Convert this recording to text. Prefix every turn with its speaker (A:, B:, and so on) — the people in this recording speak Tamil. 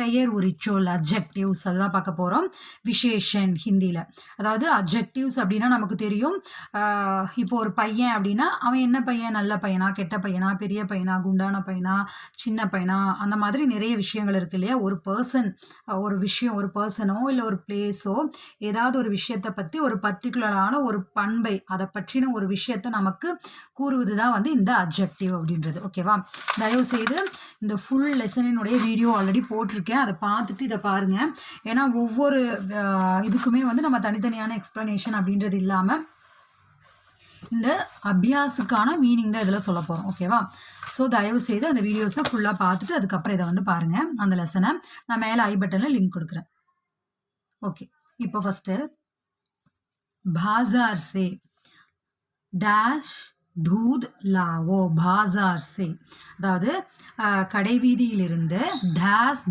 A: பெயர் உரிச்சொல் அட்ஜெக்டிவ்ஸ் அதெல்லாம் பார்க்க போகிறோம். விசேஷன் ஹிந்தியில். அதாவது அட்ஜெக்டிவ்ஸ் அப்படின்னா நமக்கு தெரியும். இப்போ ஒரு பையன் அப்படின்னா அவன் என்ன பையன், நல்ல பையனா, கெட்ட பையனா, பெரிய பையனா, குண்டான பையனா, சின்ன பையனா, அந்த மாதிரி நிறைய விஷயங்கள் இருக்கு இல்லையா. ஒரு பர்சன், ஒரு விஷயம், ஒரு பர்சனோ இல்லை ஒரு பிளேஸோ ஏதாவது ஒரு விஷயத்தை பற்றி ஒரு பர்டிகுலரான ஒரு பண்பை அதை பற்றின ஒரு விஷயத்தை நமக்கு கூறுவது தான் வந்து இந்த அட்ஜெக்டிவ் அப்படின்றது. ஓகேவா? தயவு செய்து இந்த ஃபுல் லெசனினுடைய வீடியோ ஆல்ரெடி போட்டிருக்கேன், அதை பார்த்துட்டு இதை பாருங்கள். ஏன்னா ஒவ்வொரு இதுக்குமே வந்து நம்ம தனித்தனியான எக்ஸ்ப்ளனேஷன் அப்படின்றது இல்லாமல் இந்த அபியாஸுக்கான மீனிங் தான் இதில் சொல்ல போகிறோம். ஓகேவா? ஸோ தயவு செய்து அந்த வீடியோஸை ஃபுல்லாக பார்த்துட்டு அதுக்கப்புறம் இதை வந்து பாருங்கள். அந்த லெசனை நான் மேலே ஐ பட்டனில் லிங்க் கொடுக்குறேன். ஓகே, இப்போ ஃபஸ்ட்டு பாசார் சே டேஷ் தூத் லாவோ. பாசார் சே அதாவது கடைவீதியிலிருந்து டேஷ்